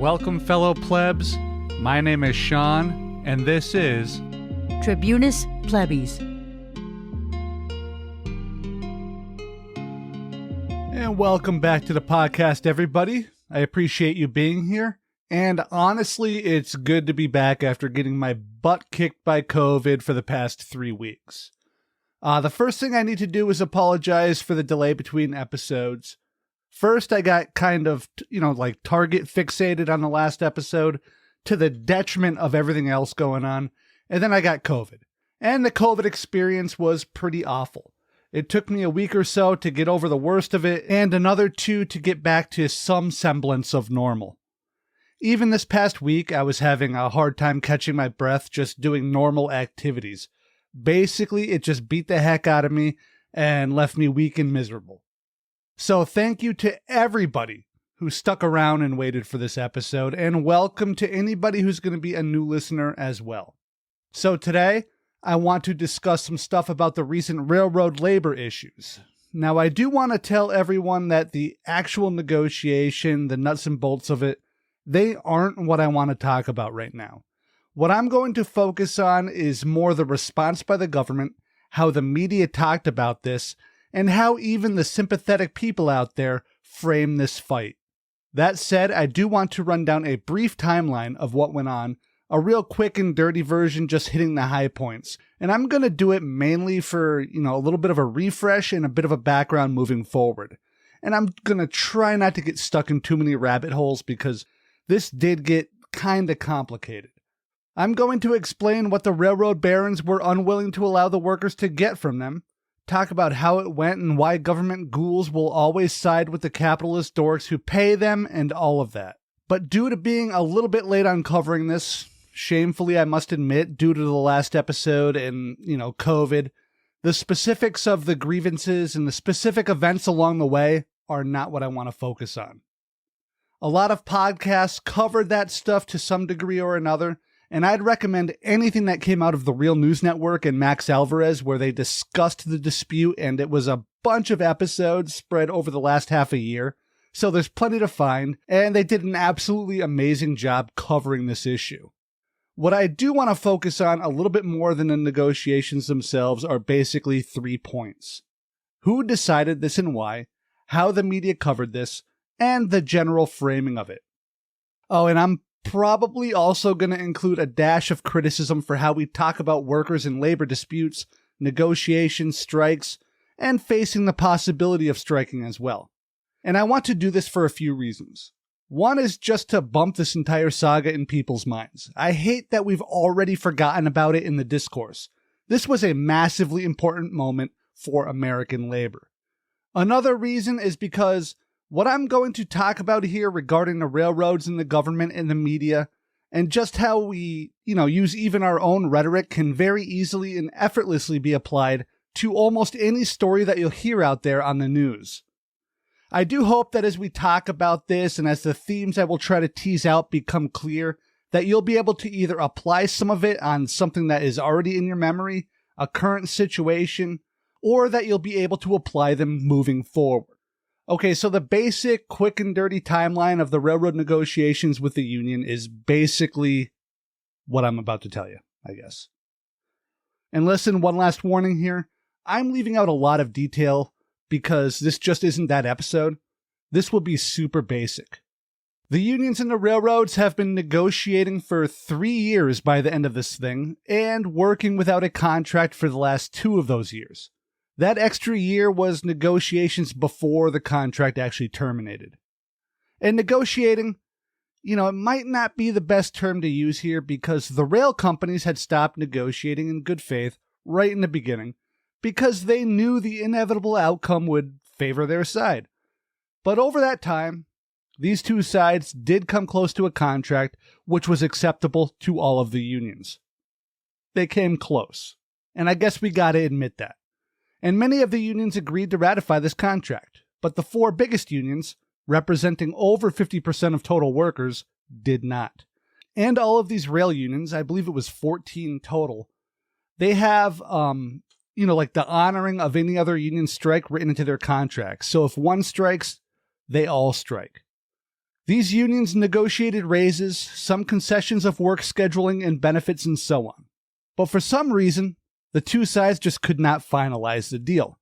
Welcome, fellow plebs. My name is Sean, and this is Tribunus Plebis. And welcome back to the podcast, everybody. I appreciate you being here. And honestly, it's good to be back after getting my butt kicked by COVID for the past 3 weeks. The first thing I need to do is apologize for the delay between episodes. First, I got kind of, target fixated on the last episode to the detriment of everything else going on. And then I got COVID. And the COVID experience was pretty awful. It took me a week or so to get over the worst of it and another 2 to get back to some semblance of normal. Even this past week, I was having a hard time catching my breath just doing normal activities. Basically, it just beat the heck out of me and left me weak and miserable. So thank you to everybody who stuck around and waited for this episode, and welcome to anybody who's going to be a new listener as well. So today, I want to discuss some stuff about the recent railroad labor issues. Now, I do want to tell everyone that the actual negotiation, the nuts and bolts of it, they aren't what I want to talk about right now. What I'm going to focus on is more the response by the government, how the media talked about this, and how even the sympathetic people out there frame this fight. That said, I do want to run down a brief timeline of what went on, a real quick and dirty version just hitting the high points. And I'm going to do it mainly for, a little bit of a refresh and a bit of a background moving forward. And I'm going to try not to get stuck in too many rabbit holes because this did get kind of complicated. I'm going to explain what the railroad barons were unwilling to allow the workers to get from them, talk about how it went and why government ghouls will always side with the capitalist dorks who pay them and all of that. But due to being a little bit late on covering this, shamefully I must admit, due to the last episode and, COVID, the specifics of the grievances and the specific events along the way are not what I want to focus on. A lot of podcasts covered that stuff to some degree or another, and I'd recommend anything that came out of the Real News Network and Max Alvarez where they discussed the dispute, and it was a bunch of episodes spread over the last half a year. So there's plenty to find, and they did an absolutely amazing job covering this issue. What I do want to focus on a little bit more than the negotiations themselves are basically 3 points. Who decided this and why, how the media covered this, and the general framing of it. Oh, and I'm probably also going to include a dash of criticism for how we talk about workers and labor disputes, negotiations, strikes, and facing the possibility of striking as well. And I want to do this for a few reasons. One is just to bump this entire saga in people's minds. I hate that we've already forgotten about it in the discourse. This was a massively important moment for American labor. Another reason is because what I'm going to talk about here regarding the railroads and the government and the media, and just how we, use even our own rhetoric can very easily and effortlessly be applied to almost any story that you'll hear out there on the news. I do hope that as we talk about this and as the themes I will try to tease out become clear, that you'll be able to either apply some of it on something that is already in your memory, a current situation, or that you'll be able to apply them moving forward. Okay, so the basic, quick and dirty timeline of the railroad negotiations with the union is basically what I'm about to tell you, I guess. And listen, one last warning here. I'm leaving out a lot of detail because this just isn't that episode. This will be super basic. The unions and the railroads have been negotiating for 3 years by the end of this thing, and working without a contract for the last 2 of those years. That extra year was negotiations before the contract actually terminated. And negotiating, it might not be the best term to use here because the rail companies had stopped negotiating in good faith right in the beginning because they knew the inevitable outcome would favor their side. But over that time, these 2 sides did come close to a contract which was acceptable to all of the unions. They came close, and I guess we gotta admit that. And many of the unions agreed to ratify this contract, but the 4 biggest unions, representing over 50% of total workers, did not. And all of these rail unions, I believe it was 14 total, they have, the honoring of any other union strike written into their contracts. So if one strikes, they all strike. These unions negotiated raises, some concessions of work scheduling and benefits, and so on. But for some reason, the two sides just could not finalize the deal.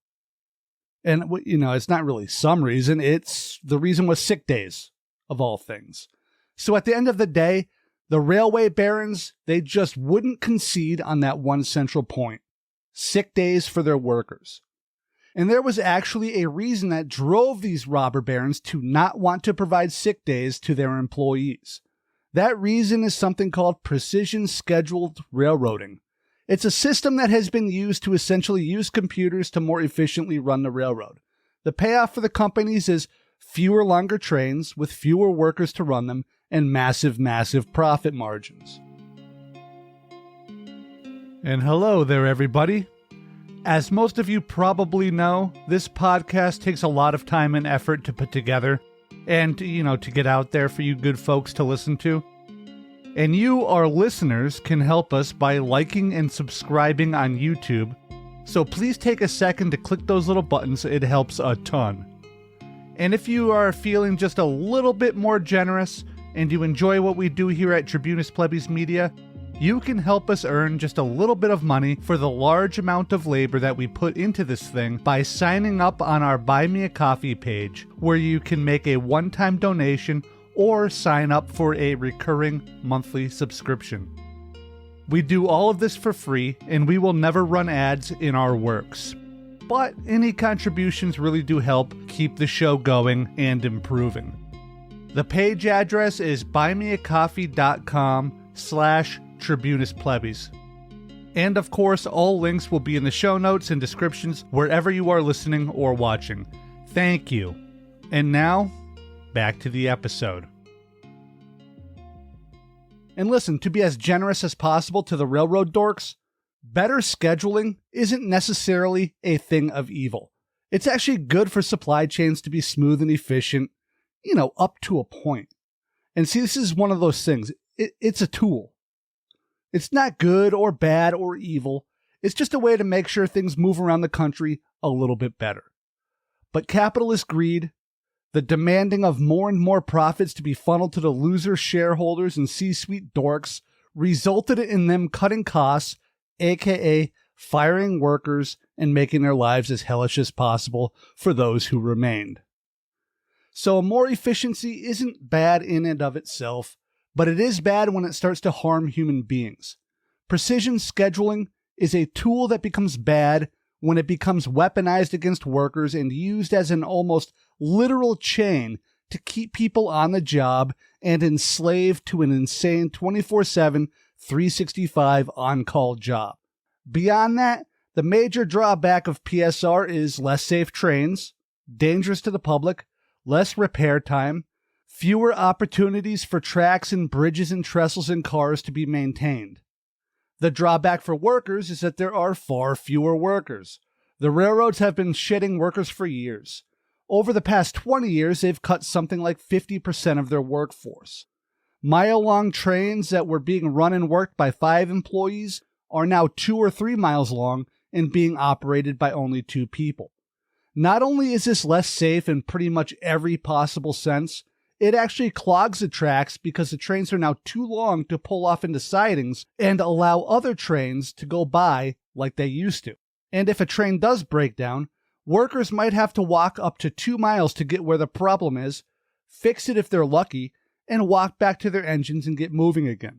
And, it's not really some reason, the reason was sick days, of all things. So at the end of the day, the railway barons, they just wouldn't concede on that one central point: sick days for their workers. And there was actually a reason that drove these robber barons to not want to provide sick days to their employees. That reason is something called precision scheduled railroading. It's a system that has been used to essentially use computers to more efficiently run the railroad. The payoff for the companies is fewer longer trains with fewer workers to run them and massive, massive profit margins. And hello there, everybody. As most of you probably know, this podcast takes a lot of time and effort to put together and, to get out there for you good folks to listen to. And you, our listeners, can help us by liking and subscribing on YouTube. So please take a second to click those little buttons. It helps a ton. And if you are feeling just a little bit more generous and you enjoy what we do here at Tribunus Plebis Media, you can help us earn just a little bit of money for the large amount of labor that we put into this thing by signing up on our Buy Me a Coffee page, where you can make a one-time donation or sign up for a recurring monthly subscription. We do all of this for free, and we will never run ads in our works. But any contributions really do help keep the show going and improving. The page address is buymeacoffee.com/TribunusPlebis. And of course, all links will be in the show notes and descriptions wherever you are listening or watching. Thank you. And now, back to the episode. And listen, to be as generous as possible to the railroad dorks, better scheduling isn't necessarily a thing of evil. It's actually good for supply chains to be smooth and efficient, up to a point. And see, this is one of those things. It's a tool. It's not good or bad or evil. It's just a way to make sure things move around the country a little bit better. But capitalist greed, the demanding of more and more profits to be funneled to the loser shareholders and C-suite dorks, resulted in them cutting costs, aka firing workers and making their lives as hellish as possible for those who remained. So more efficiency isn't bad in and of itself, but it is bad when it starts to harm human beings. Precision scheduling is a tool that becomes bad when it becomes weaponized against workers and used as an almost literal chain to keep people on the job and enslaved to an insane 24/7, 365 on-call job. Beyond that, the major drawback of PSR is less safe trains, dangerous to the public, less repair time, fewer opportunities for tracks and bridges and trestles and cars to be maintained. The drawback for workers is that there are far fewer workers. The railroads have been shedding workers for years. Over the past 20 years, they've cut something like 50% of their workforce. Mile-long trains that were being run and worked by 5 employees are now 2 or 3 miles long and being operated by only 2 people. Not only is this less safe in pretty much every possible sense, it actually clogs the tracks because the trains are now too long to pull off into sidings and allow other trains to go by like they used to. And if a train does break down, workers might have to walk up to 2 miles to get where the problem is, fix it if they're lucky, and walk back to their engines and get moving again.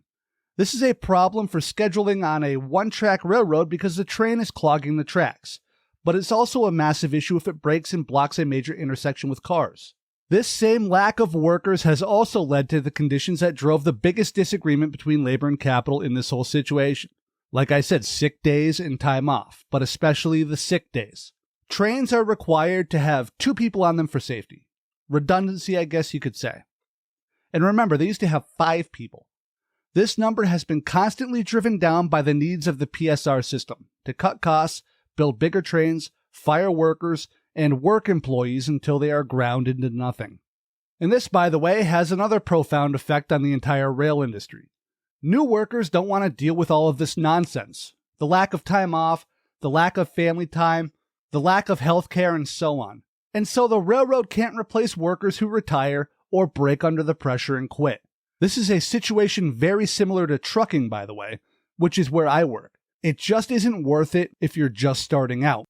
This is a problem for scheduling on a one-track railroad because the train is clogging the tracks. But it's also a massive issue if it breaks and blocks a major intersection with cars. This same lack of workers has also led to the conditions that drove the biggest disagreement between labor and capital in this whole situation. Like I said, sick days and time off, but especially the sick days. Trains are required to have 2 people on them for safety. Redundancy, I guess you could say. And remember, they used to have 5 people. This number has been constantly driven down by the needs of the PSR system to cut costs, build bigger trains, fire workers, and work employees until they are ground into nothing. And this, by the way, has another profound effect on the entire rail industry. New workers don't want to deal with all of this nonsense. The lack of time off, the lack of family time, the lack of health care, and so on. And so the railroad can't replace workers who retire or break under the pressure and quit. This is a situation very similar to trucking, by the way, which is where I work. It just isn't worth it if you're just starting out.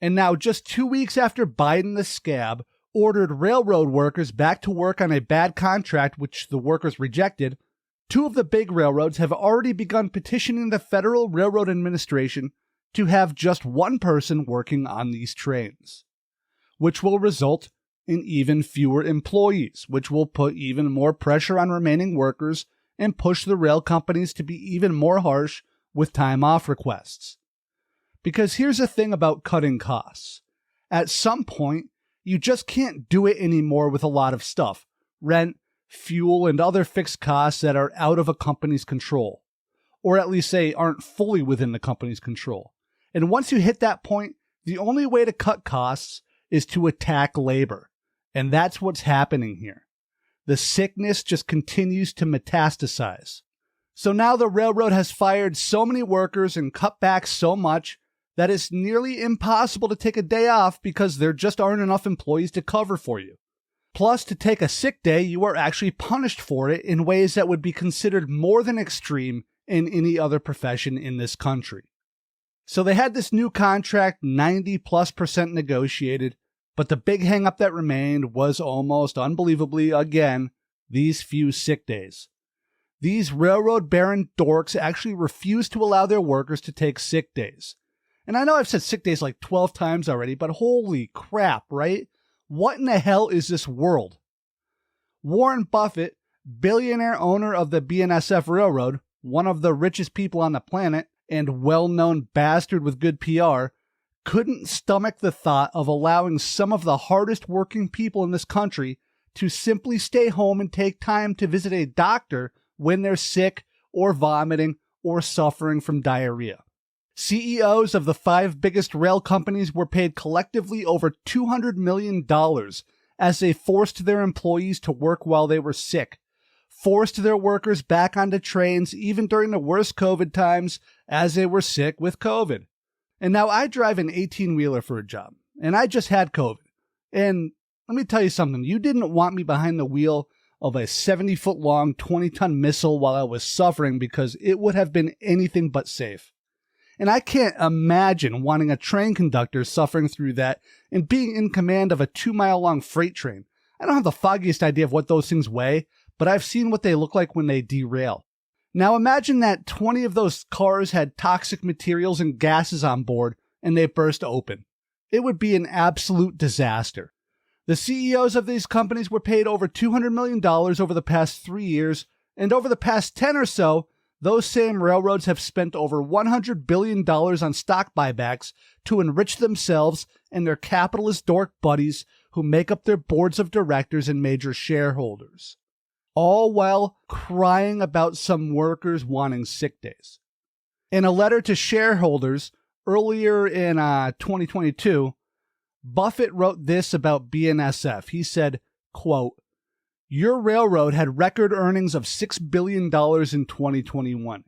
And now, just 2 weeks after Biden the scab ordered railroad workers back to work on a bad contract which the workers rejected, 2 of the big railroads have already begun petitioning the Federal Railroad Administration to have just 1 person working on these trains, which will result in even fewer employees, which will put even more pressure on remaining workers and push the rail companies to be even more harsh with time off requests. Because here's the thing about cutting costs. At some point, you just can't do it anymore with a lot of stuff. Rent, fuel, and other fixed costs that are out of a company's control. Or at least say aren't fully within the company's control. And once you hit that point, the only way to cut costs is to attack labor. And that's what's happening here. The sickness just continues to metastasize. So now the railroad has fired so many workers and cut back so much that it's nearly impossible to take a day off because there just aren't enough employees to cover for you. Plus, to take a sick day, you are actually punished for it in ways that would be considered more than extreme in any other profession in this country. So they had this new contract 90+% negotiated, but the big hang-up that remained was almost unbelievably, again, these few sick days. These railroad baron dorks actually refused to allow their workers to take sick days. And I know I've said sick days like 12 times already, but holy crap, right? What in the hell is this world? Warren Buffett, billionaire owner of the BNSF Railroad, one of the richest people on the planet, and well-known bastard with good PR, couldn't stomach the thought of allowing some of the hardest working people in this country to simply stay home and take time to visit a doctor when they're sick or vomiting or suffering from diarrhea. CEOs of the 5 biggest rail companies were paid collectively over $200 million as they forced their employees to work while they were sick, forced their workers back onto trains even during the worst COVID times as they were sick with COVID. And now I drive an 18-wheeler for a job, and I just had COVID. And let me tell you something, you didn't want me behind the wheel of a 70-foot-long, 20-ton missile while I was suffering because it would have been anything but safe. And I can't imagine wanting a train conductor suffering through that and being in command of a 2-mile-long freight train. I don't have the foggiest idea of what those things weigh, but I've seen what they look like when they derail. Now imagine that 20 of those cars had toxic materials and gases on board and they burst open. It would be an absolute disaster. The CEOs of these companies were paid over $200 million over the past 3 years, and over the past 10 or so, those same railroads have spent over $100 billion on stock buybacks to enrich themselves and their capitalist dork buddies who make up their boards of directors and major shareholders. All while crying about some workers wanting sick days. In a letter to shareholders earlier in 2022, Buffett wrote this about BNSF. He said, quote, "Your railroad had record earnings of $6 billion in 2021.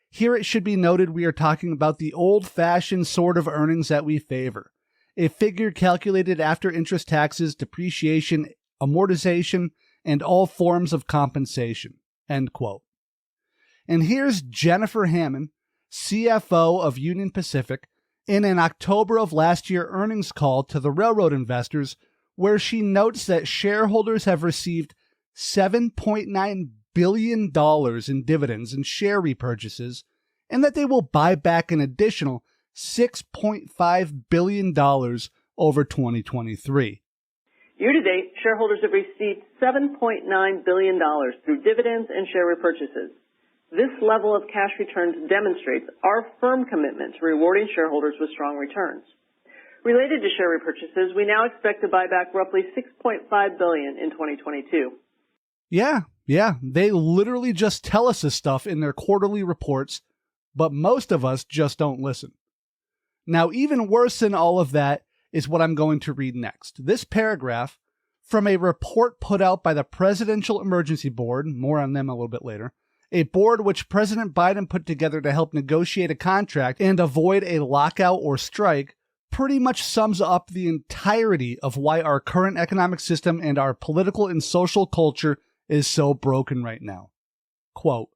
Here it should be noted we are talking about the old-fashioned sort of earnings that we favor, a figure calculated after interest, taxes, depreciation, amortization, and all forms of compensation." End quote. And here's Jennifer Hammond, CFO of Union Pacific, in an October of last year earnings call to the railroad investors, where she notes that shareholders have received $7.9 billion in dividends and share repurchases, and that they will buy back an additional $6.5 billion over 2023. Year-to-date, shareholders have received $7.9 billion through dividends and share repurchases. This level of cash returns demonstrates our firm commitment to rewarding shareholders with strong returns. Related to share repurchases, we now expect to buy back roughly $6.5 billion in 2022. Yeah, they literally just tell us this stuff in their quarterly reports, but most of us just don't listen. Now, even worse than all of that is what I'm going to read next. This paragraph from a report put out by the Presidential Emergency Board, more on them a little bit later, a board which President Biden put together to help negotiate a contract and avoid a lockout or strike, pretty much sums up the entirety of why our current economic system and our political and social culture is so broken right now. Quote,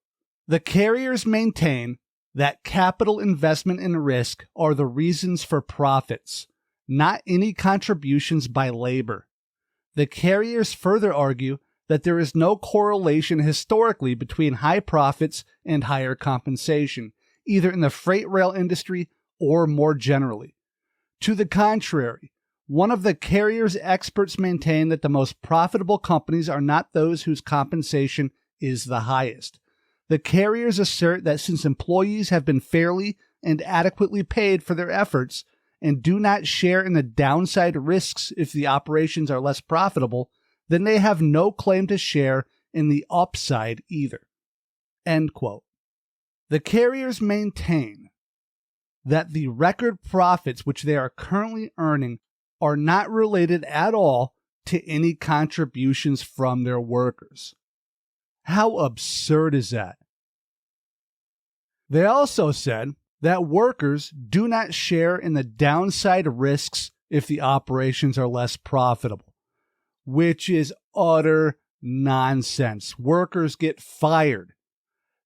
"The carriers maintain that capital investment and risk are the reasons for profits, not any contributions by labor. The carriers further argue that there is no correlation historically between high profits and higher compensation, either in the freight rail industry or more generally. To the contrary, one of the carriers' experts maintain that the most profitable companies are not those whose compensation is the highest. The carriers assert that since employees have been fairly and adequately paid for their efforts and do not share in the downside risks if the operations are less profitable, then they have no claim to share in the upside either." End quote. The carriers maintain that the record profits which they are currently earning are not related at all to any contributions from their workers. How absurd is that? They also said that workers do not share in the downside risks if the operations are less profitable, which is utter nonsense. Workers get fired.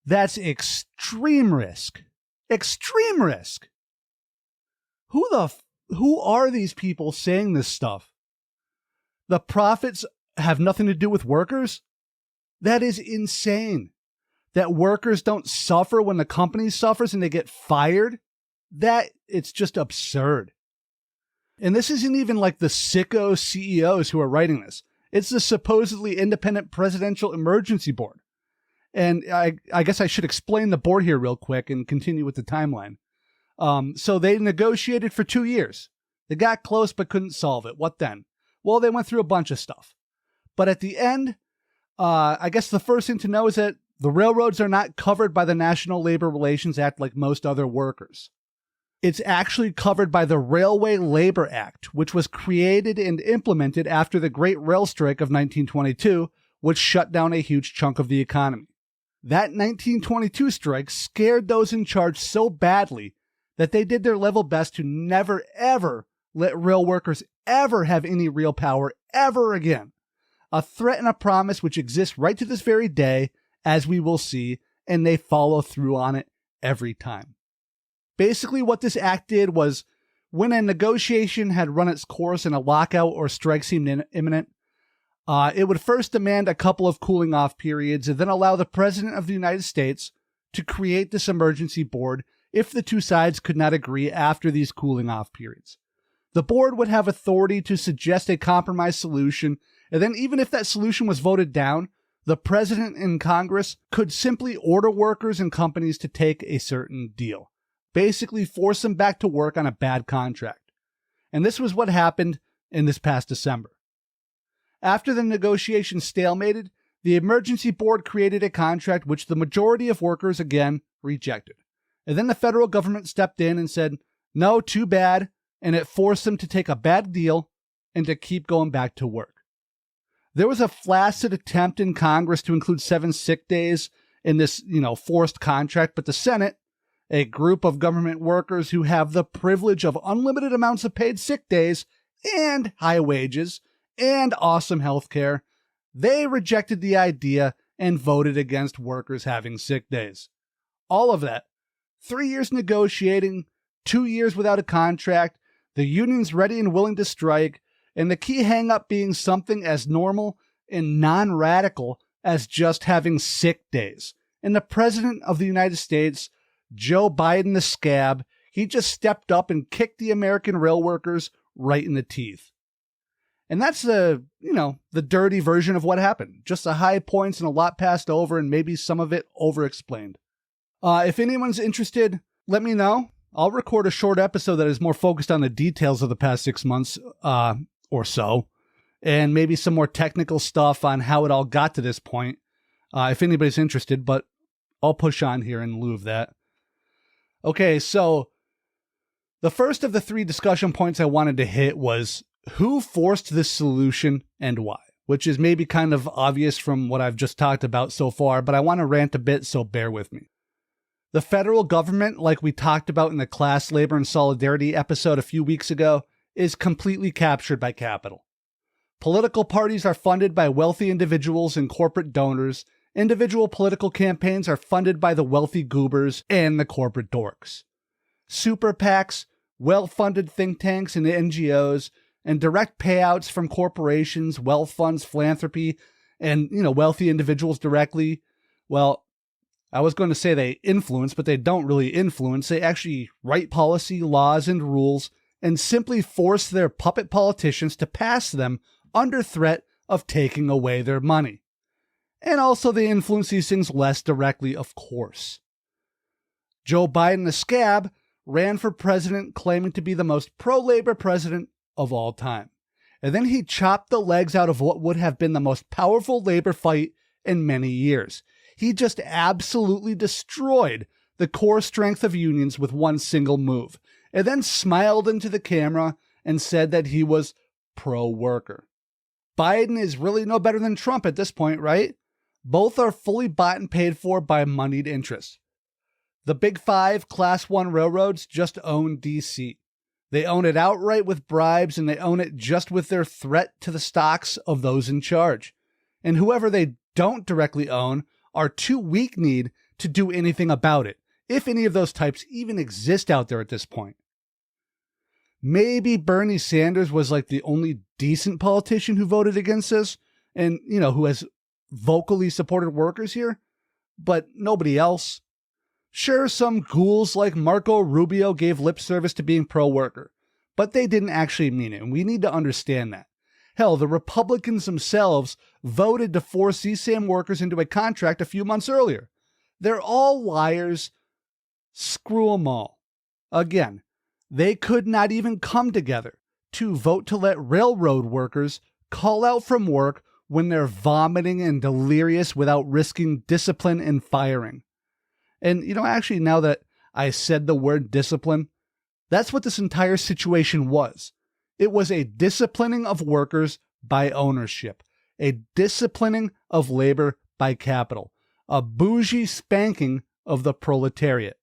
That's extreme risk. Extreme risk. Who are these people saying this stuff? The profits have nothing to do with workers? That is insane. That workers don't suffer when the company suffers and they get fired? It's just absurd. And this isn't even like the sicko CEOs who are writing this. It's the supposedly independent presidential emergency board. And I guess I should explain the board here real quick and continue with the timeline. So they negotiated for 2 years. They got close but couldn't solve it. What then? Well, they went through a bunch of stuff. But at the end, I guess the first thing to know is that the railroads are not covered by the National Labor Relations Act like most other workers. It's actually covered by the Railway Labor Act, which was created and implemented after the Great Rail Strike of 1922, which shut down a huge chunk of the economy. That 1922 strike scared those in charge so badly that they did their level best to never, ever let rail workers ever have any real power ever again. A threat and a promise which exists right to this very day, as we will see, and they follow through on it every time. Basically, what this act did was, when a negotiation had run its course and a lockout or strike seemed imminent, it would first demand a couple of cooling off periods and then allow the President of the United States to create this emergency board if the two sides could not agree after these cooling off periods. The board would have authority to suggest a compromise solution, and then even if that solution was voted down, the President and Congress could simply order workers and companies to take a certain deal. Basically force them back to work on a bad contract. And this was what happened in this past December. After the negotiations stalemated, the emergency board created a contract which the majority of workers again rejected. And then the federal government stepped in and said, no, too bad, and it forced them to take a bad deal and to keep going back to work. There was a flaccid attempt in Congress to include 7 sick days in this, forced contract, but the Senate, a group of government workers who have the privilege of unlimited amounts of paid sick days and high wages and awesome health care, they rejected the idea and voted against workers having sick days. All of that. 3 years negotiating, 2 years without a contract, the unions ready and willing to strike, and the key hang-up being something as normal and non-radical as just having sick days. And the President of the United States, Joe Biden the scab, he just stepped up and kicked the American rail workers right in the teeth. And that's the dirty version of what happened. Just the high points and a lot passed over and maybe some of it over-explained. If anyone's interested, let me know. I'll record a short episode that is more focused on the details of the past 6 months or so, and maybe some more technical stuff on how it all got to this point, if anybody's interested, but I'll push on here in lieu of that. Okay, so the first of the 3 discussion points I wanted to hit was who forced this solution and why, which is maybe kind of obvious from what I've just talked about so far, but I want to rant a bit, so bear with me. The federal government, like we talked about in the Class, Labor, and Solidarity episode a few weeks ago, is completely captured by capital. Political parties are funded by wealthy individuals and corporate donors. Individual political campaigns are funded by the wealthy goobers and the corporate dorks. Super PACs, well-funded think tanks and NGOs, and direct payouts from corporations, wealth funds, philanthropy, and, wealthy individuals directly. Well, I was going to say they influence, but they don't really influence. They actually write policy, laws, and rules, and simply force their puppet politicians to pass them under threat of taking away their money. And also they influence these things less directly, of course. Joe Biden, the scab, ran for president claiming to be the most pro-labor president of all time. And then he chopped the legs out of what would have been the most powerful labor fight in many years. He just absolutely destroyed the core strength of unions with one single move, and then smiled into the camera and said that he was pro-worker. Biden is really no better than Trump at this point, right? Both are fully bought and paid for by moneyed interests. The Big Five Class 1 railroads just own D.C. They own it outright with bribes, and they own it just with their threat to the stocks of those in charge. And whoever they don't directly own are too weak-kneed to do anything about it, if any of those types even exist out there at this point. Maybe Bernie Sanders was like the only decent politician who voted against this and, who has vocally supported workers here, but nobody else. Sure, some ghouls like Marco Rubio gave lip service to being pro-worker, but they didn't actually mean it, and we need to understand that. Hell, the Republicans themselves voted to force these same workers into a contract a few months earlier. They're all liars. Screw them all. Again, they could not even come together to vote to let railroad workers call out from work when they're vomiting and delirious without risking discipline and firing. And, actually, now that I said the word discipline, that's what this entire situation was. It was a disciplining of workers by ownership, a disciplining of labor by capital, a bougie spanking of the proletariat.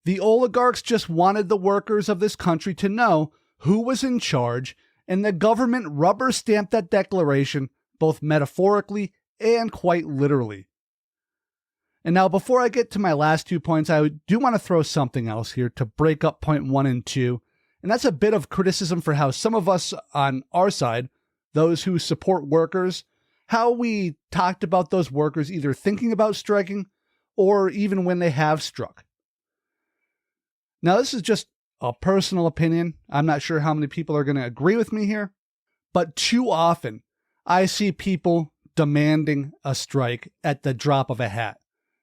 The oligarchs just wanted the workers of this country to know who was in charge, and the government rubber-stamped that declaration both metaphorically and quite literally. And now, before I get to my last 2 points, I do want to throw something else here to break up point 1 and 2, and that's a bit of criticism for how some of us on our side, those who support workers, how we talked about those workers either thinking about striking or even when they have struck. Now, this is just a personal opinion. I'm not sure how many people are going to agree with me here, but too often I see people demanding a strike at the drop of a hat.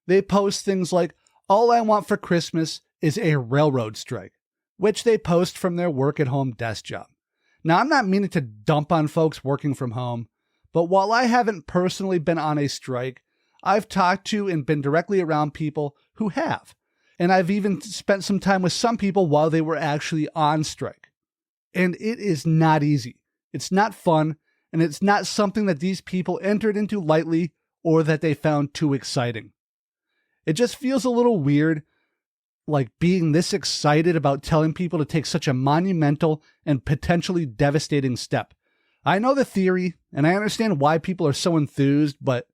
They post things like, "All I want for Christmas is a railroad strike," which they post from their work-at-home desk job. Now, I'm not meaning to dump on folks working from home, but while I haven't personally been on a strike, I've talked to and been directly around people who have. And I've even spent some time with some people while they were actually on strike. And it is not easy. It's not fun, and it's not something that these people entered into lightly or that they found too exciting. It just feels a little weird, like being this excited about telling people to take such a monumental and potentially devastating step. I know the theory, and I understand why people are so enthused, but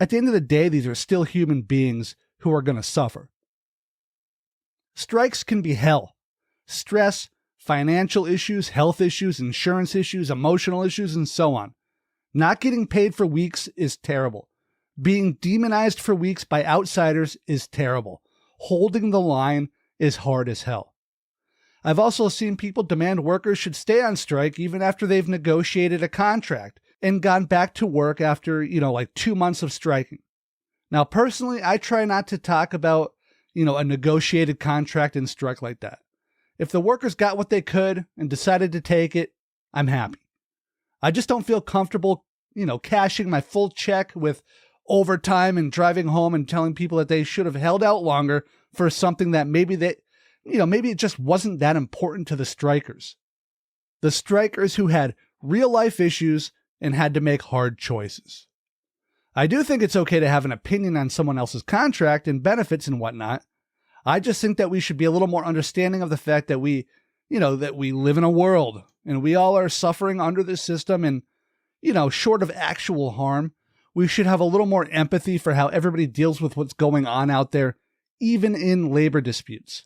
at the end of the day, these are still human beings who are going to suffer. Strikes can be hell. Stress, financial issues, health issues, insurance issues, emotional issues, and so on. Not getting paid for weeks is terrible. Being demonized for weeks by outsiders is terrible. Holding the line is hard as hell. I've also seen people demand workers should stay on strike even after they've negotiated a contract and gone back to work after, 2 months of striking. Now, personally, I try not to talk about, a negotiated contract and strike like that. If the workers got what they could and decided to take it, I'm happy. I just don't feel comfortable, cashing my full check with overtime and driving home and telling people that they should have held out longer for something that maybe it just wasn't that important to the strikers. The strikers who had real life issues and had to make hard choices. I do think it's okay to have an opinion on someone else's contract and benefits and whatnot. I just think that we should be a little more understanding of the fact that we live in a world and we all are suffering under this system, and, short of actual harm, we should have a little more empathy for how everybody deals with what's going on out there, even in labor disputes.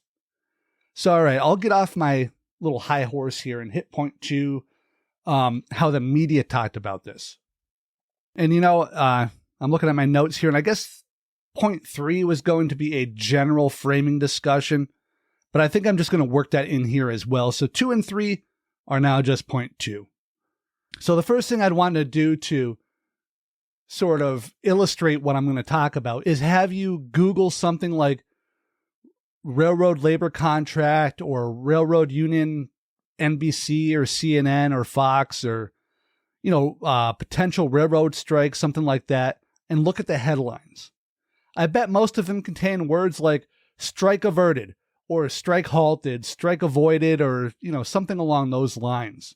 So, all right, I'll get off my little high horse here and hit point 2, how the media talked about this. And, I'm looking at my notes here, and I guess point 3 was going to be a general framing discussion, but I think I'm just going to work that in here as well. So 2 and 3 are now just point 2. So the first thing I'd want to do to sort of illustrate what I'm going to talk about is have you Google something like railroad labor contract or railroad union NBC or CNN or Fox or, potential railroad strike, something like that, and look at the headlines. I bet most of them contain words like strike averted or strike halted, strike avoided, or, something along those lines.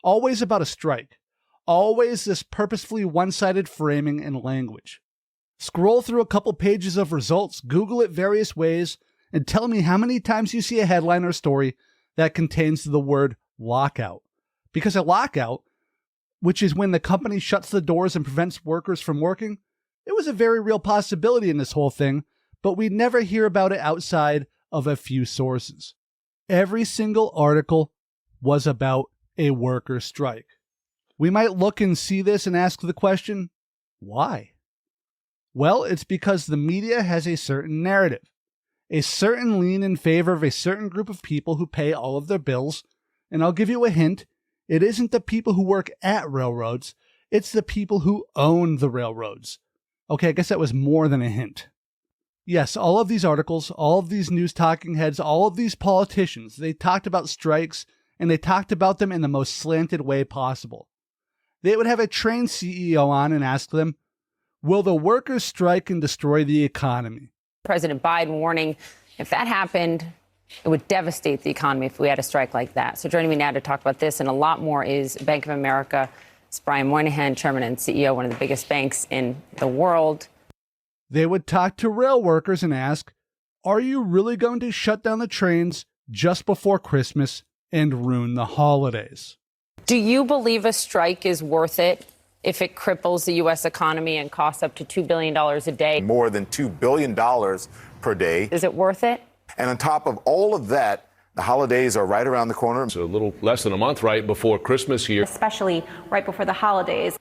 Always about a strike. Always this purposefully one-sided framing and language. Scroll through a couple pages of results, Google it various ways, and tell me how many times you see a headline or story that contains the word lockout. Because a lockout, which is when the company shuts the doors and prevents workers from working, it was a very real possibility in this whole thing, but we never hear about it outside of a few sources. Every single article was about a worker strike. We might look and see this and ask the question, why? Well, it's because the media has a certain narrative, a certain lean in favor of a certain group of people who pay all of their bills, and I'll give you a hint, it isn't the people who work at railroads, it's the people who own the railroads. Okay, I guess that was more than a hint. Yes, all of these articles, all of these news talking heads, all of these politicians, they talked about strikes, and they talked about them in the most slanted way possible. They would have a train CEO on and ask them, will the workers strike and destroy the economy? President Biden warning, if that happened, it would devastate the economy if we had a strike like that. So joining me now to talk about this and a lot more is Bank of America's Brian Moynihan, chairman and CEO, one of the biggest banks in the world. They would talk to rail workers and ask, are you really going to shut down the trains just before Christmas and ruin the holidays? Do you believe a strike is worth it if it cripples the U.S. economy and costs up to $2 billion a day? More than $2 billion per day. Is it worth it? And on top of all of that, the holidays are right around the corner. It's a little less than a month right before Christmas here. Especially right before the holidays.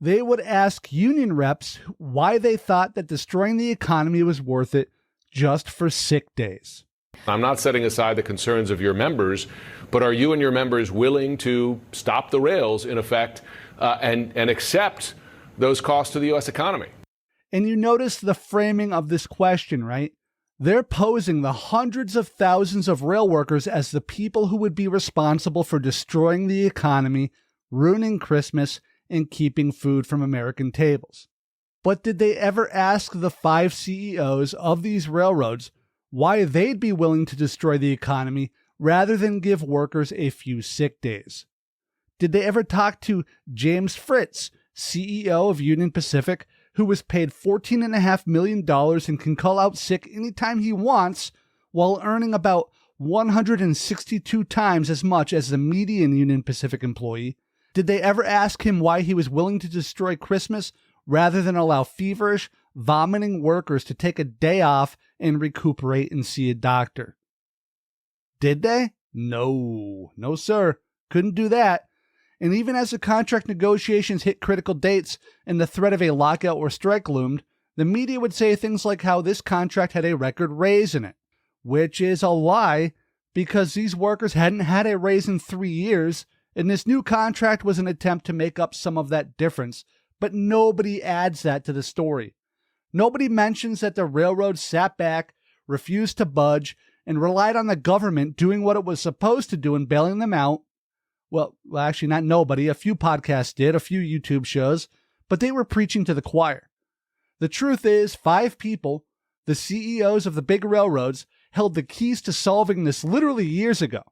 They would ask union reps why they thought that destroying the economy was worth it just for sick days. I'm not setting aside the concerns of your members, but are you and your members willing to stop the rails, in effect, and accept those costs to the U.S. economy? And you notice the framing of this question, right? They're posing the hundreds of thousands of rail workers as the people who would be responsible for destroying the economy, ruining Christmas, and keeping food from American tables. But did they ever ask the 5 CEOs of these railroads why they'd be willing to destroy the economy rather than give workers a few sick days? Did they ever talk to James Fritz, CEO of Union Pacific, who was paid $14.5 million and can call out sick anytime he wants while earning about 162 times as much as the median Union Pacific employee? Did they ever ask him why he was willing to destroy Christmas rather than allow feverish, vomiting workers to take a day off and recuperate and see a doctor? Did they? No, sir. Couldn't do that. And even as the contract negotiations hit critical dates and the threat of a lockout or strike loomed, the media would say things like how this contract had a record raise in it, which is a lie because these workers hadn't had a raise in 3 years, and this new contract was an attempt to make up some of that difference, but nobody adds that to the story. Nobody mentions that the railroad sat back, refused to budge, and relied on the government doing what it was supposed to do and bailing them out. Well, actually, not nobody. A few podcasts did, a few YouTube shows, but they were preaching to the choir. The truth is, 5 people, the CEOs of the big railroads, held the keys to solving this literally years ago.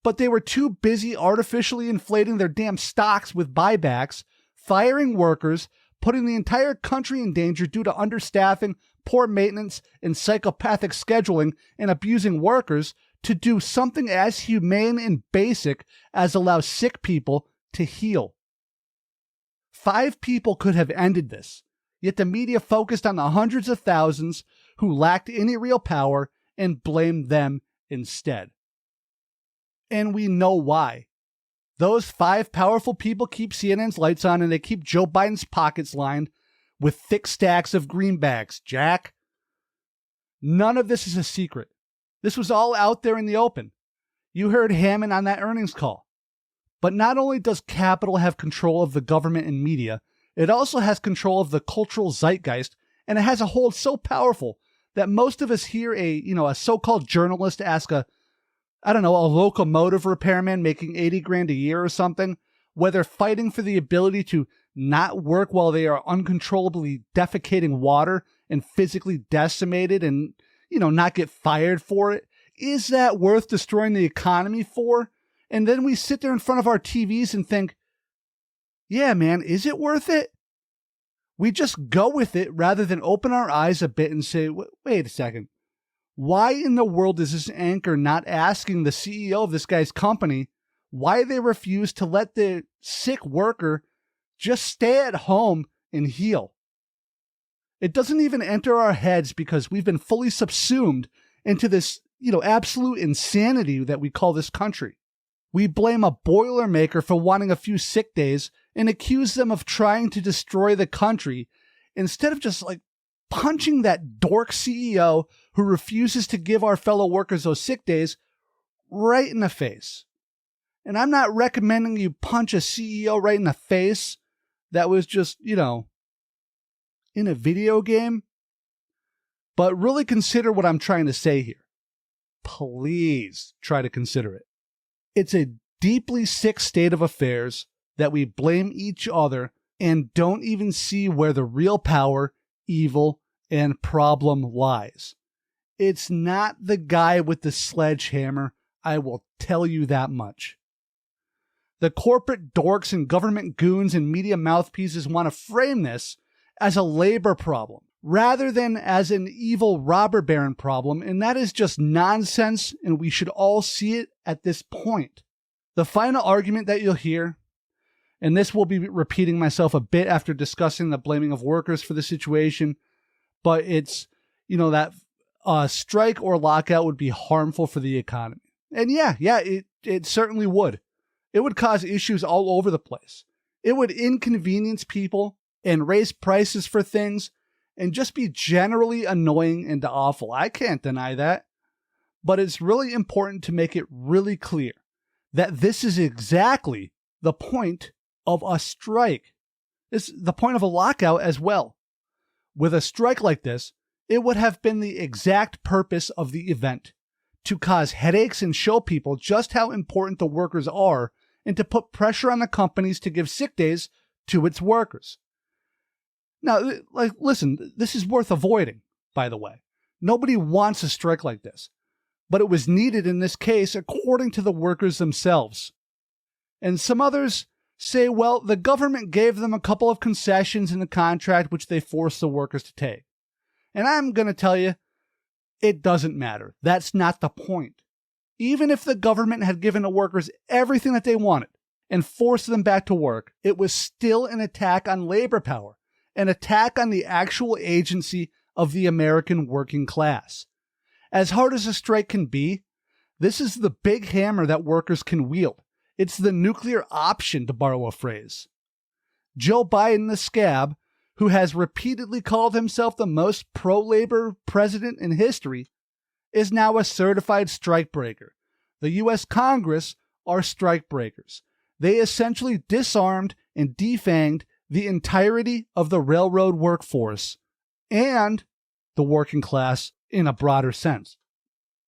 But they were too busy artificially inflating their damn stocks with buybacks, firing workers, putting the entire country in danger due to understaffing, poor maintenance, and psychopathic scheduling and abusing workers, to do something as humane and basic as allow sick people to heal. 5 people could have ended this, yet the media focused on the hundreds of thousands who lacked any real power and blamed them instead. And we know why. Those 5 powerful people keep CNN's lights on, and they keep Joe Biden's pockets lined with thick stacks of greenbacks, Jack. None of this is a secret. This was all out there in the open. You heard Hammond on that earnings call. But not only does capital have control of the government and media, it also has control of the cultural zeitgeist, and it has a hold so powerful that most of us hear a so-called journalist ask a locomotive repairman making 80 grand a year or something, whether fighting for the ability to not work while they are uncontrollably defecating water and physically decimated and, not get fired for it. Is that worth destroying the economy for? And then we sit there in front of our TVs and think, yeah, man, is it worth it? We just go with it rather than open our eyes a bit and say, wait a second. Why in the world is this anchor not asking the CEO of this guy's company why they refuse to let the sick worker just stay at home and heal? It doesn't even enter our heads because we've been fully subsumed into this, absolute insanity that we call this country. We blame a boilermaker for wanting a few sick days and accuse them of trying to destroy the country instead of just punching that dork CEO who refuses to give our fellow workers those sick days right in the face. And I'm not recommending you punch a CEO right in the face that was just, in a video game. But really consider what I'm trying to say here. Please try to consider it. It's a deeply sick state of affairs that we blame each other and don't even see where the real power, evil, and problem lies. It's not the guy with the sledgehammer, I will tell you that much. The corporate dorks and government goons and media mouthpieces want to frame this as a labor problem rather than as an evil robber baron problem, and that is just nonsense, and we should all see it at this point. The final argument that you'll hear, and this will be repeating myself a bit after discussing the blaming of workers for the situation, but it's, that strike or lockout would be harmful for the economy. And it certainly would. It would cause issues all over the place. It would inconvenience people and raise prices for things and just be generally annoying and awful. I can't deny that. But it's really important to make it really clear that this is exactly the point of a strike. It's the point of a lockout as well. With a strike like this, it would have been the exact purpose of the event, to cause headaches and show people just how important the workers are and to put pressure on the companies to give sick days to its workers. Now, listen, this is worth avoiding, by the way. Nobody wants a strike like this, but it was needed in this case according to the workers themselves. And some others say, well, the government gave them a couple of concessions in the contract which they forced the workers to take. And I'm going to tell you, it doesn't matter. That's not the point. Even if the government had given the workers everything that they wanted and forced them back to work, it was still an attack on labor power, an attack on the actual agency of the American working class. As hard as a strike can be, this is the big hammer that workers can wield. It's the nuclear option, to borrow a phrase. Joe Biden, the scab, who has repeatedly called himself the most pro-labor president in history, is now a certified strikebreaker. The U.S. Congress are strikebreakers. They essentially disarmed and defanged the entirety of the railroad workforce and the working class in a broader sense.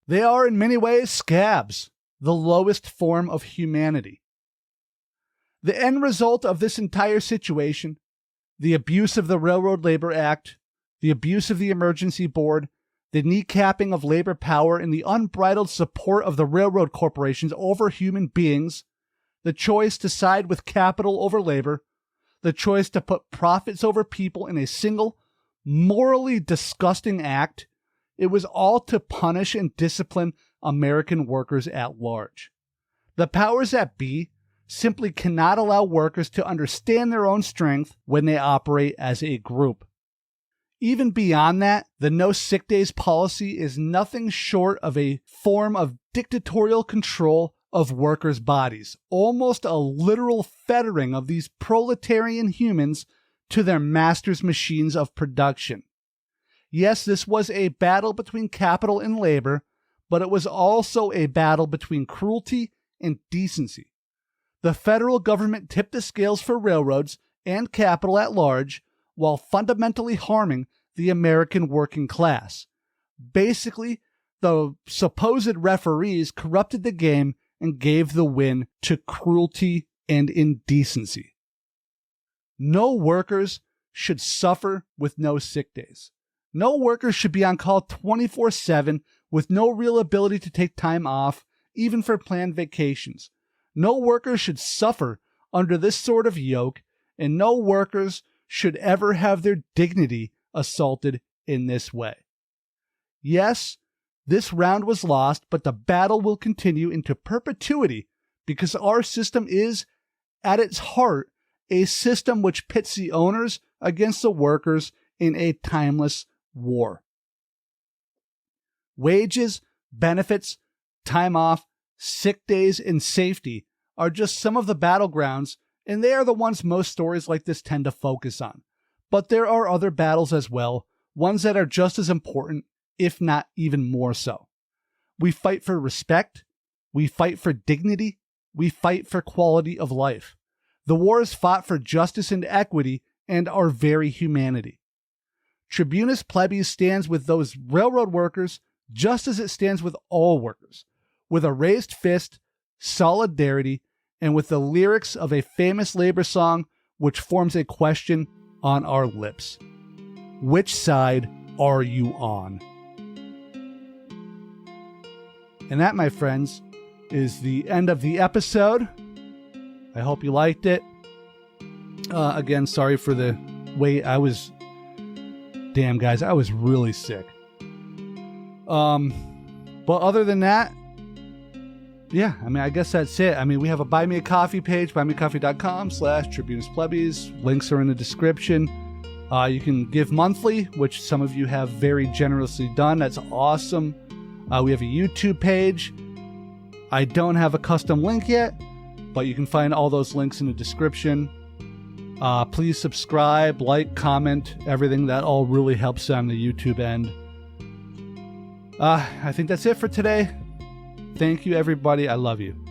They are in many ways scabs, the lowest form of humanity. The end result of this entire situation, the abuse of the Railroad Labor Act, the abuse of the Emergency Board, the kneecapping of labor power, and the unbridled support of the railroad corporations over human beings, the choice to side with capital over labor, the choice to put profits over people in a single, morally disgusting act, it was all to punish and discipline American workers at large. The powers that be simply cannot allow workers to understand their own strength when they operate as a group. Even beyond that, the no sick days policy is nothing short of a form of dictatorial control of workers' bodies, almost a literal fettering of these proletarian humans to their masters' machines of production. Yes, this was a battle between capital and labor, but it was also a battle between cruelty and decency. The federal government tipped the scales for railroads and capital at large while fundamentally harming the American working class. Basically, the supposed referees corrupted the game and gave the win to cruelty and indecency. No workers should suffer with no sick days. No workers should be on call 24/7 with no real ability to take time off, even for planned vacations. No workers should suffer under this sort of yoke, and no workers should ever have their dignity assaulted in this way. Yes, this round was lost, but the battle will continue into perpetuity because our system is, at its heart, a system which pits the owners against the workers in a timeless war. Wages, benefits, time off, sick days, and safety are just some of the battlegrounds, and they are the ones most stories like this tend to focus on. But there are other battles as well, ones that are just as important, if not even more so. We fight for respect, we fight for dignity, we fight for quality of life. The war is fought for justice and equity and our very humanity. Tribunus Plebis stands with those railroad workers just as it stands with all workers, with a raised fist, solidarity, and with the lyrics of a famous labor song which forms a question on our lips. Which side are you on? And that, my friends, is the end of the episode. I hope you liked it. Again, sorry for the wait. Damn, guys, I was really sick. But other than that, yeah, I guess that's it. We have a Buy Me a Coffee page, buymeacoffee.com/tribunusplebis. Links are in the description. You can give monthly, which some of you have very generously done. That's awesome. We have a YouTube page. I don't have a custom link yet, but you can find all those links in the description. Please subscribe, like, comment, everything. That all really helps on the YouTube end. I think that's it for today. Thank you, everybody. I love you.